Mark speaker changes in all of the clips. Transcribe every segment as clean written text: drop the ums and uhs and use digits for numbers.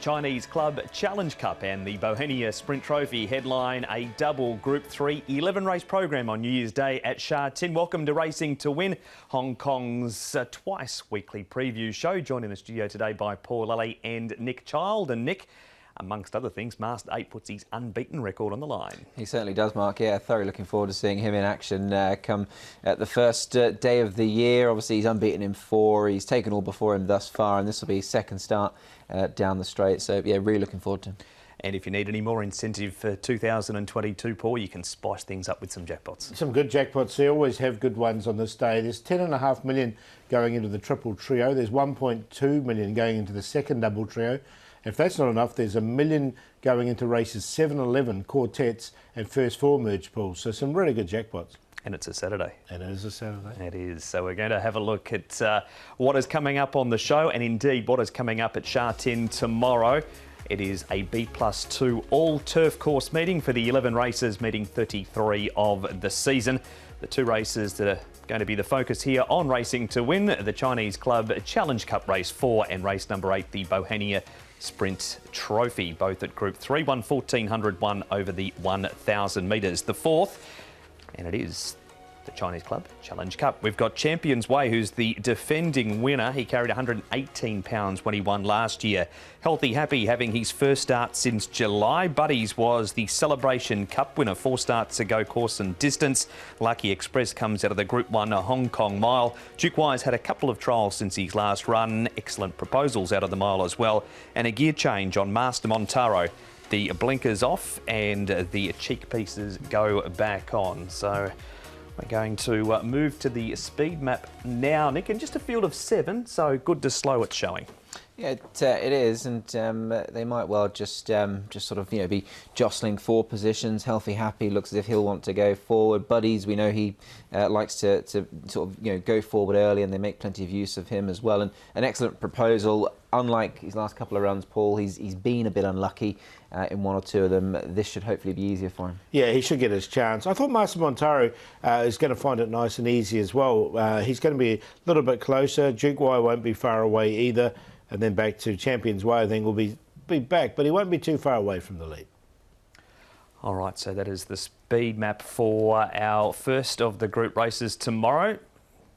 Speaker 1: Chinese Club Challenge Cup and the Bohinia Sprint Trophy headline a double Group 3 11-race program on New Year's Day at Sha Tin. Welcome to Racing to Win, Hong Kong's twice-weekly preview show. Joined in the studio today by Paul Lally and Nick Child. And Nick, amongst other things, Master 8 puts his unbeaten record on the line.
Speaker 2: He certainly does, Mark. Yeah, thoroughly looking forward to seeing him in action come at the first day of the year. Obviously, he's unbeaten in 4. He's taken all before him thus far, and this will be his second start down the straight. So, yeah, really looking forward to him.
Speaker 1: And if you need any more incentive for 2022, Paul, you can spice things up with some jackpots.
Speaker 3: Some good jackpots. They always have good ones on this day. There's $10.5 million going into the triple trio. There's $1.2 million going into the second double trio. If that's not enough, there's $1 million going into races 7, 11, quartets and first 4 merge pools. So some really good jackpots.
Speaker 1: And it's a Saturday.
Speaker 3: It is a Saturday.
Speaker 1: It is. So we're going to have a look at what is coming up on the show, and indeed what is coming up at Sha Tin tomorrow. It is a B+2 all-turf course meeting for the 11 races, meeting 33 of the season. The 2 races that are going to be the focus here on Racing to Win, the Chinese Club Challenge Cup Race 4 and race number 8, the Bohinia Sprint Trophy, both at Group 3, one 1400, one over the 1,000 metres. The 4th, and it is the Chinese Club Challenge Cup. We've got Champions Way, who's the defending winner. He carried 118 pounds when he won last year. Healthy Happy having his first start since July. Buddies was the Celebration Cup winner 4 starts ago, course and distance. Lucky Express comes out of the Group 1 Hong Kong Mile. Duke Wise had a couple of trials since his last run. Excellent proposals out of the mile as well. And a gear change on Master Montaro. The blinkers off and the cheek pieces go back on. So we're going to move to the speed map now, Nick, and just a field of 7, so good to slow it's showing.
Speaker 2: Yeah, it is, and they might well just sort of be jostling for positions. Healthy Happy looks as if he'll want to go forward. Buddies, we know he likes to sort of go forward early, and they make plenty of use of him as well. And an excellent proposal. Unlike his last couple of runs, Paul, he's been a bit unlucky in 1 or 2 of them. This should hopefully be easier for him.
Speaker 3: Yeah, he should get his chance. I thought Master Montaro is going to find it nice and easy as well. He's going to be a little bit closer. Duke Y won't be far away either. And then back to Champions Way, I think will be back, but he won't be too far away from the lead.
Speaker 1: All right, so that is the speed map for our first of the group races tomorrow.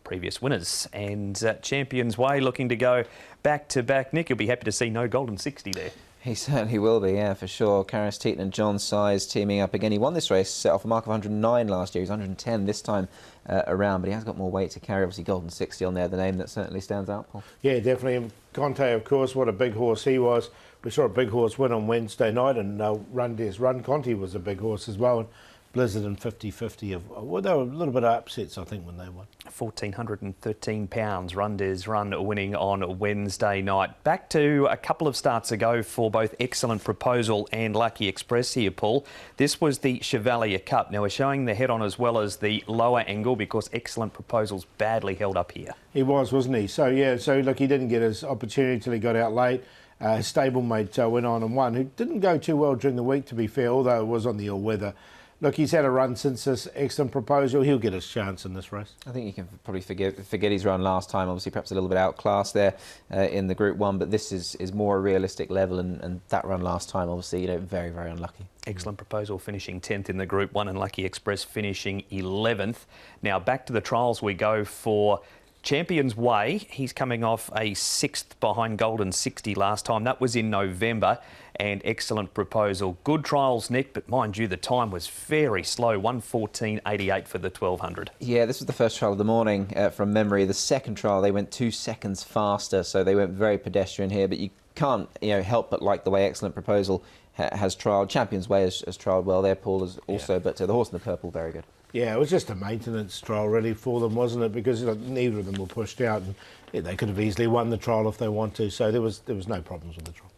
Speaker 1: Previous winners, and Champions Way looking to go back-to-back. Nick, you'll be happy to see no golden 60 there.
Speaker 2: He certainly will be, yeah, for sure. Karis Teaton and John Size teaming up again. He won this race, set off a mark of 109 last year. He's 110 this time around, but he has got more weight to carry. Obviously, golden 60 on there, the name that certainly stands out, Paul.
Speaker 3: Yeah, definitely. And Conte, of course, what a big horse he was. We saw a big horse win on Wednesday night, and Run Conte was a big horse as well. And Blizzard and 50-50. Well, they were a little bit of upsets, I think, when they won.
Speaker 1: 1,413 pounds, Rundes Run winning on Wednesday night. Back to a couple of starts ago for both Excellent Proposal and Lucky Express here, Paul. This was the Chevalier Cup. Now, we're showing the head-on as well as the lower angle because Excellent Proposal's badly held up here.
Speaker 3: He was, wasn't he? So, yeah, look, he didn't get his opportunity till he got out late. His stablemate went on and won, who didn't go too well during the week, to be fair, although it was on the all-weather. Look, he's had a run since this Excellent Proposal. He'll get his chance in this race. I
Speaker 2: think you can probably forget his run last time. Obviously, perhaps a little bit outclassed there in the Group 1, but this is more a realistic level, and that run last time, obviously, very, very unlucky.
Speaker 1: Excellent Proposal finishing 10th in the Group 1 and Lucky Express finishing 11th. Now, back to the trials we go for Champions Way. He's coming off a 6th behind Golden 60 last time. That was in November. And Excellent Proposal. Good trials, Nick, but mind you, the time was very slow. 1:14.88 for the 1200.
Speaker 2: Yeah, this was the first trial of the morning from memory. The second trial, they went 2 seconds faster, so they went very pedestrian here. But you can't help but like the way Excellent Proposal has trialled. Champions Way has trialled well there, Paul, has also. Yeah. But the horse in the purple, very good.
Speaker 3: Yeah, it was just a maintenance trial really for them, wasn't it? Because neither of them were pushed out, and they could have easily won the trial if they want to. So there was no problems with the trial.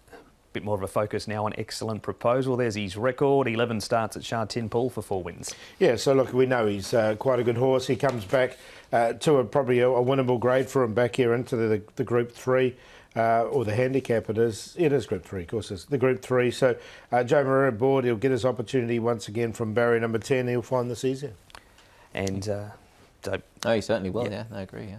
Speaker 1: Bit more of a focus now on Excellent Proposal. There's his record, 11 starts at Sha Tin, Paul, for 4 wins.
Speaker 3: Yeah, so look, we know he's quite a good horse. He comes back to probably a winnable grade for him back here into the Group 3. Or the handicap it is Group 3, of course, it's the Group 3. So Joe Moreira aboard, he'll get his opportunity once again from barrier number 10. He'll find this easier.
Speaker 1: And
Speaker 2: Oh, he certainly will, yeah, I agree, yeah.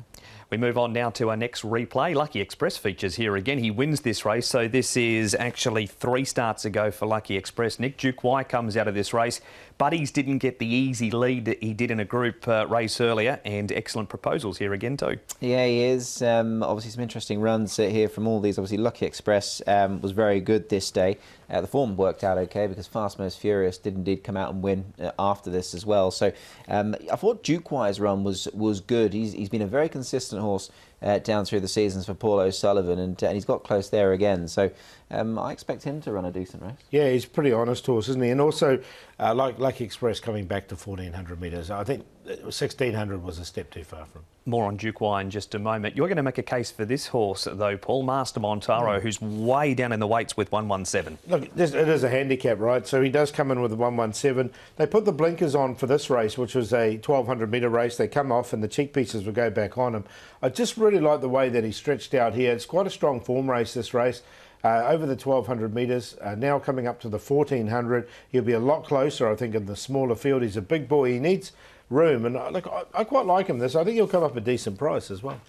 Speaker 1: We move on now to our next replay. Lucky Express features here again. He wins this race, so this is actually 3 starts ago for Lucky Express. Nick Duquoy comes out of this race. Buddies didn't get the easy lead that he did in a group race earlier, and excellent proposals here again too.
Speaker 2: Yeah, he is. Obviously some interesting runs here from all these. Obviously Lucky Express was very good this day. The form worked out okay because Fast Most Furious did indeed come out and win after this as well. So I thought Duquoy's run was good. He's been a very consistent horse down through the seasons for Paul O'Sullivan, and he's got close there again. So I expect him to run a decent race.
Speaker 3: Yeah, he's a pretty honest horse, isn't he? And also, like Lucky Express coming back to 1,400 metres, I think 1,600 was a step too far from him. More
Speaker 1: on Duquoy in just a moment. You're going to make a case for this horse, though, Paul, Master Montaro, who's way down in the weights with 117.
Speaker 3: Look, it is a handicap, right? So he does come in with a 117. They put the blinkers on for this race, which was a 1,200 metre race. They come off and the cheek pieces will go back on him. I just really like the way that he stretched out here. It's quite a strong form race, this race. Over the 1,200 metres, now coming up to the 1,400. He'll be a lot closer, I think, in the smaller field. He's a big boy. He needs room, and I quite like him this. I think he'll come up a decent price as well.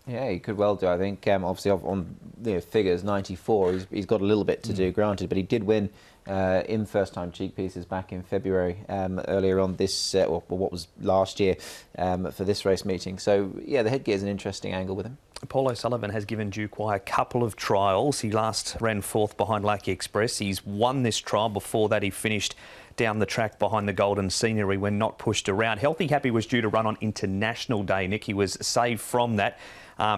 Speaker 2: Yeah, he could well do. I think obviously on figures 94, he's got a little bit to do, granted, but he did win in first-time cheek pieces back in February earlier on this, or what was last year for this race meeting. So yeah, the headgear is an interesting angle with him.
Speaker 1: Paul O'Sullivan has given Duquoy a couple of trials. He last ran 4th behind Lucky Express. He's won this trial. Before that, he finished down the track behind the Golden Scenery when not pushed around. Healthy Happy was due to run on International Day, Nick. He was saved from that.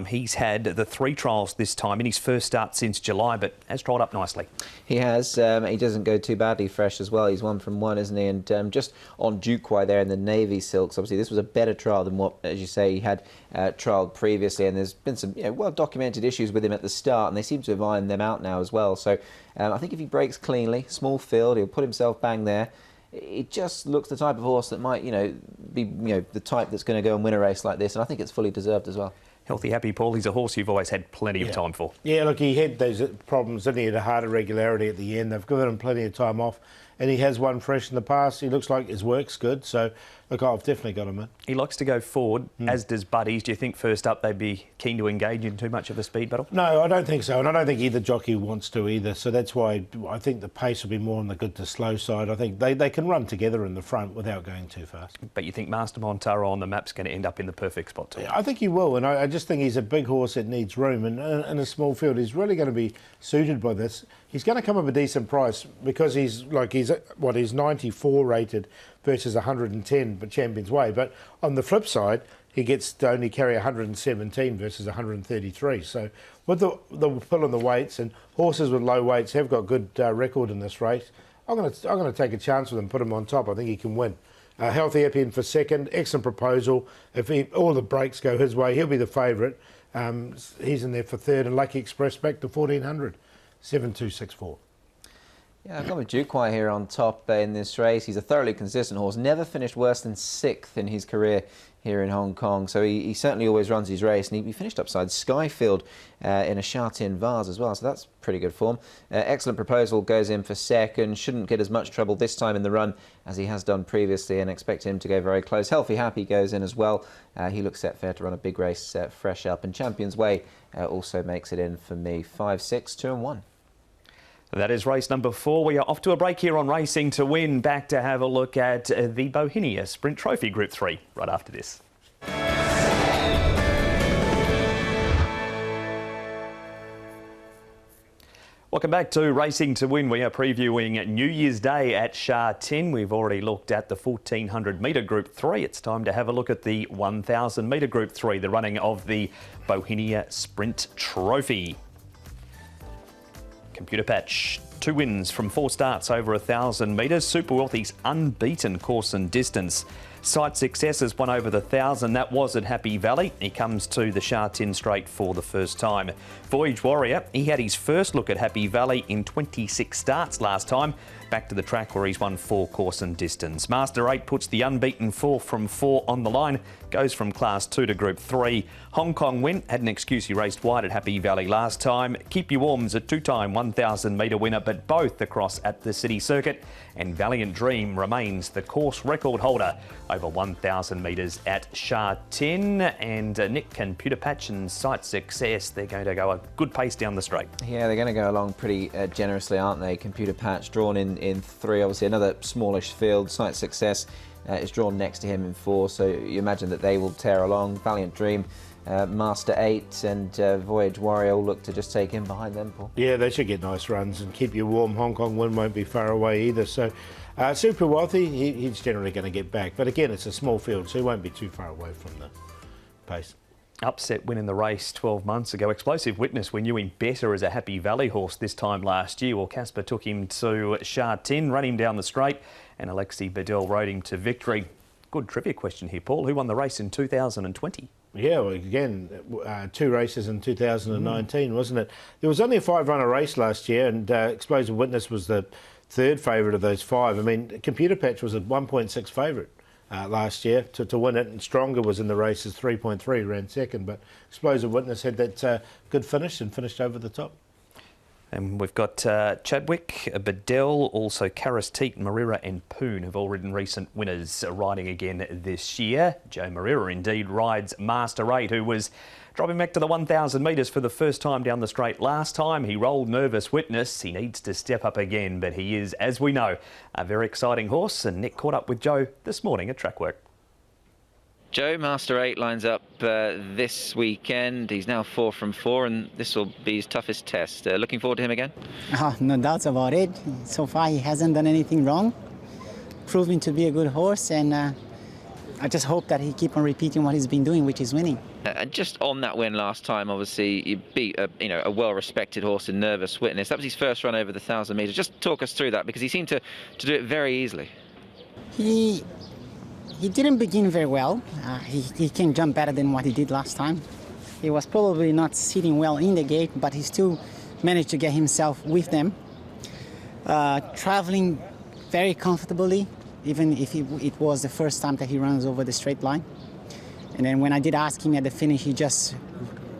Speaker 1: He's had the 3 trials this time in his first start since July, but has trialled up nicely.
Speaker 2: He has. He doesn't go too badly fresh as well. He's 1 from 1, isn't he? And just on Duquoy there in the Navy Silks, obviously this was a better trial than what, as you say, he had trialled previously, and there's been some well-documented issues with him at the start, and they seem to have ironed them out now as well. So I think if he breaks cleanly, small field, he'll put himself bang there. It just looks the type of horse that might, be the type that's going to go and win a race like this, and I think it's fully deserved as well.
Speaker 1: Healthy Happy, Paul, he's a horse you've always had plenty of time for.
Speaker 3: Yeah, look, he had those problems, didn't he? He had a heart irregularity at the end. They've given him plenty of time off, and he has won fresh in the past. He looks like his work's good, so look, I've definitely got him in.
Speaker 1: He likes to go forward, as does Buddies. Do you think first up they'd be keen to engage in too much of a speed battle?
Speaker 3: No, I don't think so, and I don't think either jockey wants to either, so that's why I think the pace will be more on the good to slow side. I think they can run together in the front without going too fast.
Speaker 1: But you think Master Montaro on the map's going to end up in the perfect spot too?
Speaker 3: Yeah, I think he will, and I just think he's a big horse that needs room, and in a small field he's really going to be suited by this. He's going to come up a decent price because he's 94 rated versus 110 but Champions Way. But on the flip side, he gets to only carry 117 versus 133. So with the pull on the weights, and horses with low weights have got good record in this race, I'm going to take a chance with him, put him on top. I think he can win. Healthy Happy in for second, excellent proposal. If all the breaks go his way, he'll be the favourite. He's in there for third, and Lucky Express back to 1,400, 7,264.
Speaker 2: Yeah, I've got with Duquoy here on top in this race. He's a thoroughly consistent horse, never finished worse than 6th in his career here in Hong Kong. So he certainly always runs his race, and he finished upside Skyfield in a Sha Tin vase as well, so that's pretty good form. Excellent proposal, goes in for second. Shouldn't get as much trouble this time in the run as he has done previously, and expect him to go very close. Healthy Happy goes in as well. He looks set fair to run a big race fresh up, and Champions Way also makes it in for me. 5, 6, 2 and 1.
Speaker 1: That is race number 4. We are off to a break here on Racing to Win. Back to have a look at the Bohinia Sprint Trophy Group 3 right after this. Welcome back to Racing to Win. We are previewing New Year's Day at Sha Tin. We've already looked at the 1,400 metre Group 3. It's time to have a look at the 1,000 metre Group 3, the running of the Bohinia Sprint Trophy. Computer patch. 2 wins from 4 starts over 1,000 metres. Super Wealthy's unbeaten course and distance. Sight Success has won over the 1,000. That was at Happy Valley. He comes to the Sha Tin Straight for the first time. Voyage Warrior, he had his first look at Happy Valley in 26 starts last time. back to the track where he's won 4 course and distance. Master 8 puts the unbeaten 4 from 4 on the line, goes from Class 2 to Group 3. Hong Kong Win had an excuse he raced wide at Happy Valley last time. Keep Your Warm's a 2-time 1,000 metre winner, but both across at the City Circuit. And Valiant Dream remains the course record holder over 1,000 metres at Sha Tin. And Nick and Pewter Patch and Sight Success, they're going to go a good pace down the straight.
Speaker 2: Yeah, they're going to go along pretty generously, aren't they? Computer Patch drawn in 3, obviously another smallish field. Sight Success is drawn next to him in 4, so you imagine that they will tear along. Valiant Dream, Master 8 and Voyage Warrior all look to just take in behind them, Paul.
Speaker 3: Yeah, they should get nice runs and keep you warm. Hong Kong Win won't be far away either. So Super Wealthy, he's generally going to get back. But again, it's a small field, so he won't be too far away from the pace.
Speaker 1: Upset win in the race 12 months ago. Explosive Witness, we knew him better as a Happy Valley horse this time last year. Well, Casper took him to Sha Tin, ran him down the straight, and Alexi Bedell rode him to victory. Good trivia question here, Paul. Who won the race in 2020?
Speaker 3: Yeah, well, again, 2 races in 2019, wasn't it? There was only a 5-runner race last year, and Explosive Witness was the 3rd favourite of those 5. I mean, Computer Patch was a 1.6 favourite last year to win it, and Stronger was in the races 3.3, ran 2nd, but Explosive Witness had that good finish and finished over the top.
Speaker 1: And we've got Chadwick, Bedell, also Karis Teat, Marira and Poon have all ridden recent winners riding again this year. Joe Marira indeed rides Master 8, who was dropping back to the 1,000 metres for the first time down the straight last time. He rolled Nervous Witness. He needs to step up again, but he is, as we know, a very exciting horse. And Nick caught up with Joe this morning at track work.
Speaker 2: Joe, Master 8 lines up this weekend. He's now 4 from 4, and this will be his toughest test. Looking forward to him again?
Speaker 4: No doubts about it. So far, he hasn't done anything wrong. Proving to be a good horse, and I just hope that he keep on repeating what he's been doing, which is winning.
Speaker 2: And just on that win last time, obviously, you beat a well-respected horse in Nervous Witness. That was his first run over the 1,000 metres. Just talk us through that, because he seemed to do it very easily.
Speaker 4: He didn't begin very well. He can jump better than what he did last time. He was probably not sitting well in the gate, but he still managed to get himself with them. Traveling very comfortably, even if it was the first time that he runs over the straight line. And then when I did ask him at the finish, he just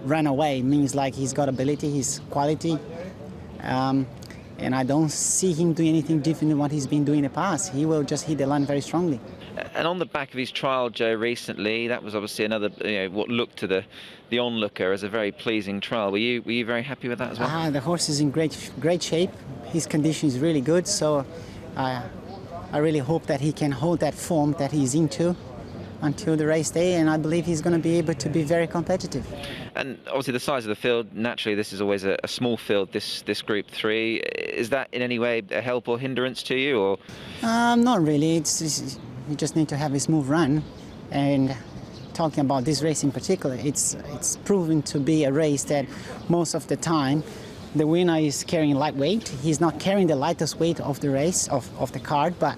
Speaker 4: ran away. It means like he's got ability, he's quality. And I don't see him doing anything different than what he's been doing in the past. He will just hit the line very strongly.
Speaker 2: And on the back of his trial, Joe, recently, that was obviously another, what looked to the onlooker as a very pleasing trial. Were you very happy with that as well?
Speaker 4: The horse is in great shape. His condition is really good, so I really hope that he can hold that form that he's into until the race day, and I believe he's going to be able to be very competitive.
Speaker 2: And obviously the size of the field, naturally this is always a small field, this Group 3. Is that in any way a help or hindrance to you? Or
Speaker 4: not really. You just need to have a smooth run, and talking about this race in particular, it's proven to be a race that most of the time the winner is carrying lightweight. He's not carrying the lightest weight of the race, of the card, but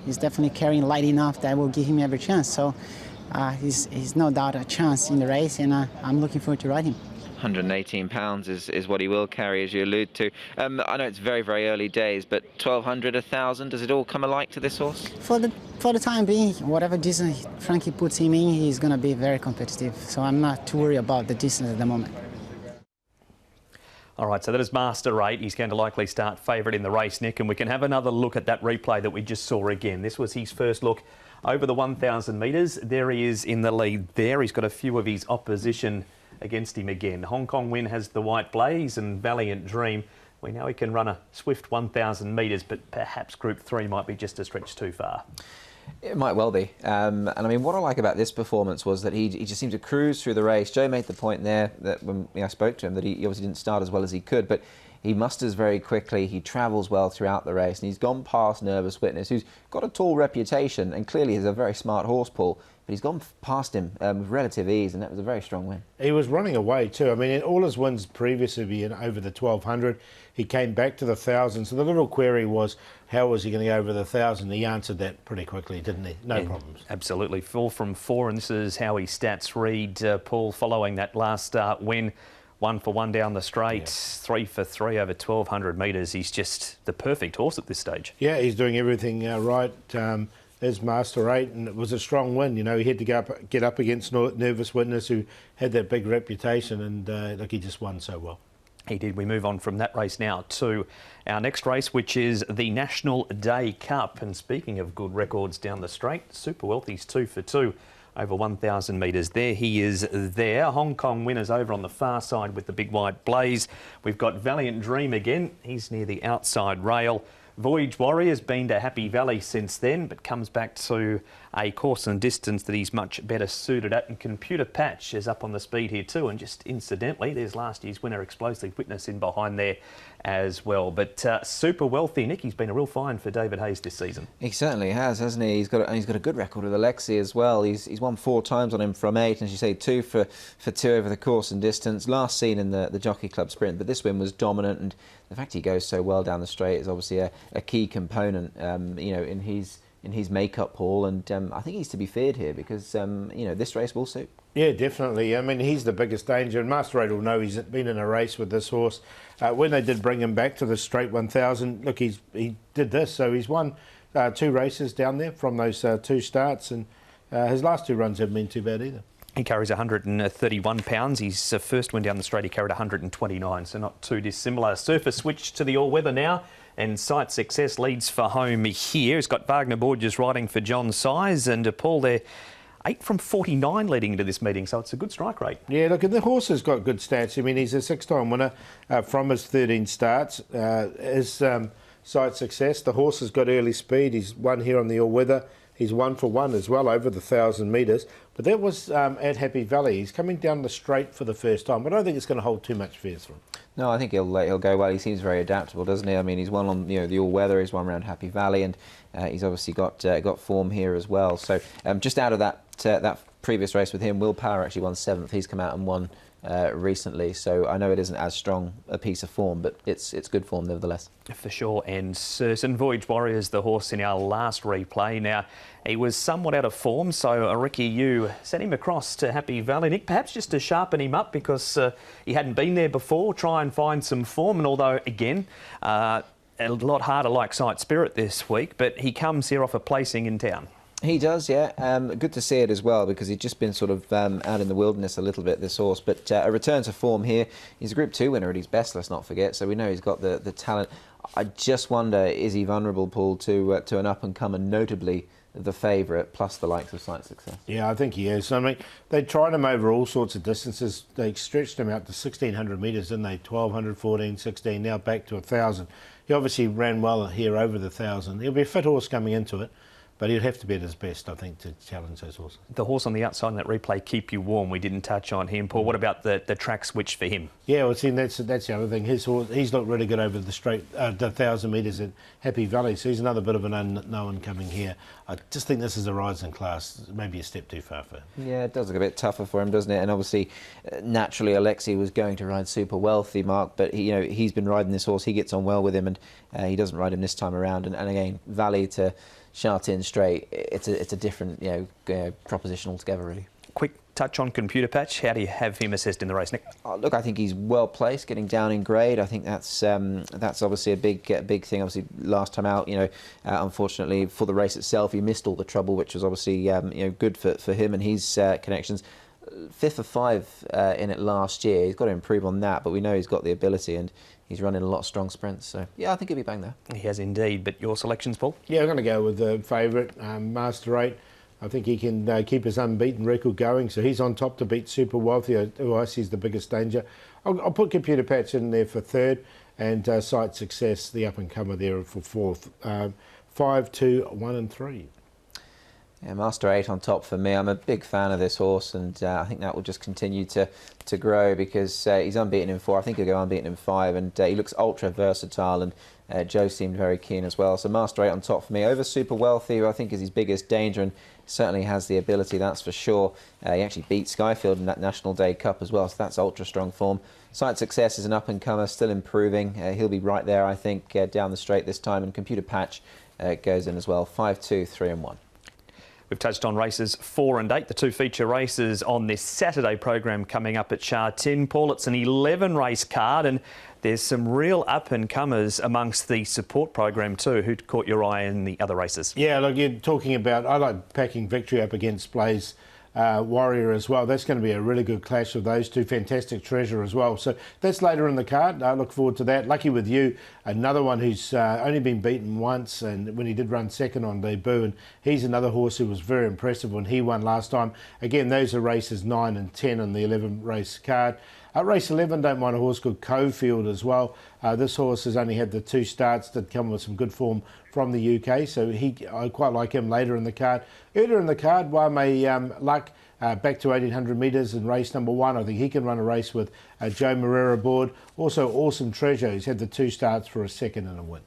Speaker 4: he's definitely carrying light enough that will give him every chance. So he's no doubt a chance in the race, and I'm looking forward to riding him.
Speaker 2: 118 pounds is what he will carry, as you allude to. I know it's very, very early days, but 1,200, 1,000, does it all come alike to this horse?
Speaker 4: For the time being, whatever distance Frankie puts him in, he's going to be very competitive. So I'm not too worried about the distance at the moment.
Speaker 1: All right, so that is Master 8. He's going to likely start favourite in the race, Nick, and we can have another look at that replay that we just saw again. This was his first look over the 1,000 metres. There he is in the lead there. He's got a few of his opposition against him again. Hong Kong Win has the White Blaze, and Valiant Dream, we know he can run a swift 1,000 metres, but perhaps Group 3 might be just a stretch too far.
Speaker 2: It might well be. And I mean, what I like about this performance was that he just seemed to cruise through the race. Joe made the point there that when I spoke to him that he obviously didn't start as well as he could, but he musters very quickly, he travels well throughout the race, and he's gone past Nervous Witness, who's got a tall reputation and clearly is a very smart horse, Paul, but he's gone past him with relative ease, and that was a very strong win. He
Speaker 3: was running away too. I mean, in all his wins previously over the 1,200, he came back to the 1,000. So the little query was, how was he going to go over the 1,000? He answered that pretty quickly, didn't he? No problems.
Speaker 1: Absolutely. 4 from 4, and this is how his stats read, Paul, following that last start win. 1 for 1 down the straight, 3 for 3 over 1,200 metres. He's just the perfect horse at this stage.
Speaker 3: Yeah, he's doing everything right. As Master 8, and it was a strong win. You know, he had to get up against Nervous Witness, who had that big reputation, and look, he just won so well.
Speaker 1: He did. We move on from that race now to our next race, which is the National Day Cup. And speaking of good records down the straight, Super Wealthy's 2 for 2 over 1,000 metres. There he is there. Hong Kong winners over on the far side with the big white blaze. We've got Valiant Dream again. He's near the outside rail. Voyage Warrior's been to Happy Valley since then, but comes back to a course and distance that he's much better suited at. And Computer Patch is up on the speed here too. And just incidentally, there's last year's winner, Explosive Witness, in behind there as well. But Super Wealthy, Nick, he's been a real find for David Hayes this season.
Speaker 2: He certainly has, hasn't he? He's got a good record with Alexi as well. He's won 4 times on him from 8, and as you say, 2 for 2 over the course and distance. Last seen in the Jockey Club Sprint, but this win was dominant, and the fact he goes so well down the straight is obviously a key component, you know, in his makeup, Paul. And I think he's to be feared here because you know, this race will suit. Yeah,
Speaker 3: definitely. I mean, he's the biggest danger, and Master 8 will know he's been in a race with this horse. When they did bring him back to the straight 1,000, look, he did this, so he's won 2 races down there from those 2 starts, and his last 2 runs haven't been too bad either.
Speaker 1: He carries 131 pounds. His first win down the straight, he carried 129, so not too dissimilar. Surface switch to the all-weather now, and Sight Success leads for home here. He's got Wagner Borges riding for John Size, and Paul there, 8 from 49 leading into this meeting, so it's a good strike rate.
Speaker 3: Yeah, look, and the horse has got good stats. I mean, he's a 6-time winner from his 13 starts. His Sight Success, the horse has got early speed. He's won here on the all-weather. He's 1 for 1 as well over the 1,000 metres. But that was at Happy Valley. He's coming down the straight for the first time. I don't think it's going to hold too much fears for him.
Speaker 2: No, I think he'll go well. He seems very adaptable, doesn't he? I mean, he's won on the all weather. He's won around Happy Valley, and he's obviously got form here as well. So just out of that previous race with him, Will Power actually won 7th. He's come out and won recently, so I know it isn't as strong a piece of form, but it's good form nevertheless.
Speaker 1: For sure, and certain. Voyage Warrior's the horse in our last replay. Now, he was somewhat out of form, so Ricky Yu sent him across to Happy Valley, Nick, perhaps just to sharpen him up because he hadn't been there before, try and find some form, and although, again, a lot harder like Sight Spirit this week, but he comes here off a placing in town.
Speaker 2: He does, yeah. Good to see it as well because he'd just been sort of out in the wilderness a little bit, this horse. But a return to form here. He's a Group 2 winner at his best, let's not forget. So we know he's got the talent. I just wonder, is he vulnerable, Paul, to an up-and-comer, notably the favourite, plus the likes of Sight Success?
Speaker 3: Yeah, I think he is. I mean, they tried him over all sorts of distances. They stretched him out to 1,600 metres, didn't they? 1,200, 14, 16, now back to 1,000. He obviously ran well here over the 1,000. He'll be a fit horse coming into it. But he'd have to be at his best, I think, to challenge those horses.
Speaker 1: The horse on the outside in that replay, Keep You Warm, we didn't touch on him. Paul, what about the track switch for him?
Speaker 3: Yeah, well, see, that's the other thing. His horse, he's looked really good over the straight, the 1,000 metres at Happy Valley, so he's another bit of an unknown coming here. I just think this is a rising class, maybe a step too far for him.
Speaker 2: Yeah, it does look a bit tougher for him, doesn't it? And obviously, naturally, Alexi was going to ride Super Wealthy, Mark, but he's been riding this horse. He gets on well with him, and he doesn't ride him this time around. And again, Valley to Sha Tin straight, it's a different proposition altogether, really.
Speaker 1: Quick touch on Computer Patch. How do you have him assessed in the race, Nick?
Speaker 2: Look, I think he's well placed, getting down in grade. I think that's obviously a big thing. Obviously, last time out, unfortunately for the race itself, he missed all the trouble, which was obviously good for him and his connections. 5th of 5 in it last year. He's got to improve on that, but we know he's got the ability and he's running a lot of strong sprints. So, yeah, I think he'll be bang there.
Speaker 1: He has indeed. But your selections, Paul?
Speaker 3: Yeah, I'm going to go with the favourite, Master 8. I think he can keep his unbeaten record going, so he's on top to beat Super Wealthy, who I see is the biggest danger. I'll put Computer Patch in there for 3rd, and Sight Success, the up-and-comer, there for 4th. 5, 2, 1 and 3.
Speaker 2: Yeah, Master 8 on top for me. I'm a big fan of this horse, and I think that will just continue to grow because he's unbeaten in 4. I think he'll go unbeaten in 5, and he looks ultra versatile, and Joe seemed very keen as well. So Master 8 on top for me. Over Super Wealthy, who I think is his biggest danger and certainly has the ability, that's for sure. He actually beat Skyfield in that National Day Cup as well, so that's ultra strong form. Sight Success is an up-and-comer, still improving. He'll be right there, I think, down the straight this time, and Computer Patch goes in as well. 5, 2, 3 and 1.
Speaker 1: We've touched on races 4 and 8, the two feature races on this Saturday program coming up at Sha Tin. Paul, it's an 11 race card and there's some real up-and-comers amongst the support program too. Who caught your eye in the other races?
Speaker 3: Yeah, look, you're talking about, I like packing Victory up against Blaze Warrior as well. That's going to be a really good clash of those two. Fantastic Treasure as well. So that's later in the card. I look forward to that. Lucky With You, another one who's only been beaten once, and when he did run second on debut, and he's another horse who was very impressive when he won last time. Again, those are races 9 and 10 on the 11 race card. Race 11, don't mind a horse called Cofield as well. This horse has only had the 2 starts that come with some good form from the UK, so I quite like him later in the card. Earlier in the card, Wame Luck, back to 1800 metres in race number 1. I think he can run a race with Joe Moreira aboard. Also, Awesome Treasure, he's had the 2 starts for a second and a win.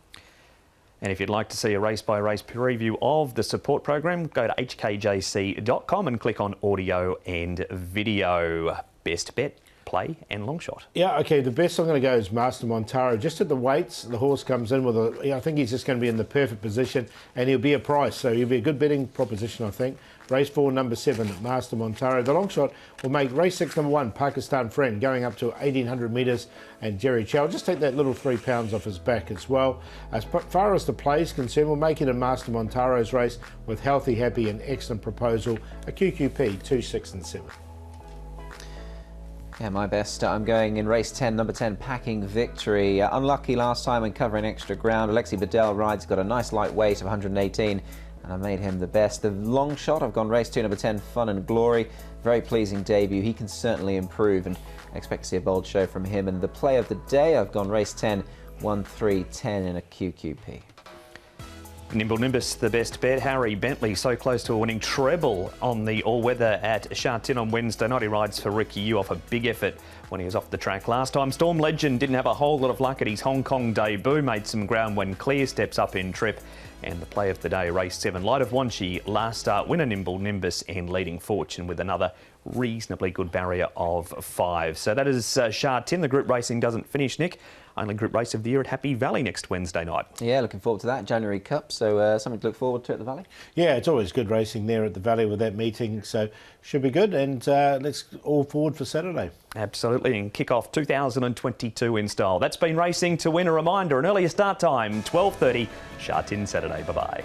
Speaker 1: And if you'd like to see a race-by-race preview of the support program, go to hkjc.com and click on audio and video. Best bet, play and long shot.
Speaker 3: Yeah, okay, the best I'm going to go is Master Montaro. Just at the weights, the horse comes in with I think he's just going to be in the perfect position and he'll be a price, so he'll be a good betting proposition, I think. Race 4, number 7, Master Montaro. The long shot will make race 6, number 1, Pakistan Friend, going up to 1800 metres, and Jerry Chow. Just take that little £3 off his back as well. As far as the play is concerned, we'll make it in Master Montaro's race with Healthy Happy and Excellent Proposal, a QQP 2, 6 and 7.
Speaker 2: Yeah, my best. I'm going in race 10, number 10, Packing Victory. Unlucky last time when covering extra ground. Alexi Bedell rides, got a nice light weight of 118, and I made him the best. The long shot, I've gone race 2, number 10, Fun and Glory. Very pleasing debut. He can certainly improve, and I expect to see a bold show from him. And the play of the day, I've gone race 10, 1, 3, 10 in a QQP.
Speaker 1: Nimble Nimbus, the best bet. Harry Bentley, so close to a winning treble on the all-weather at Sha Tin on Wednesday night. He rides for Ricky Yu off a big effort when he was off the track last time. Storm Legend didn't have a whole lot of luck at his Hong Kong debut, made some ground when clear, steps up in trip. And the play of the day, race 7, Light of Wanshi, last start, winner Nimble Nimbus and Leading Fortune with another reasonably good barrier of 5. So that is Sha Tin. The group racing doesn't finish, Nick. Only group race of the year at Happy Valley next Wednesday night. Yeah,
Speaker 2: looking forward to that. January Cup, so something to look forward to at the Valley. Yeah,
Speaker 3: it's always good racing there at the Valley with that meeting, so should be good. And let's all forward for Saturday.
Speaker 1: Absolutely, and kick off 2022 in style. That's been Racing to Win. A reminder, an earlier start time, 12:30, Sha Tin Saturday. Bye-bye.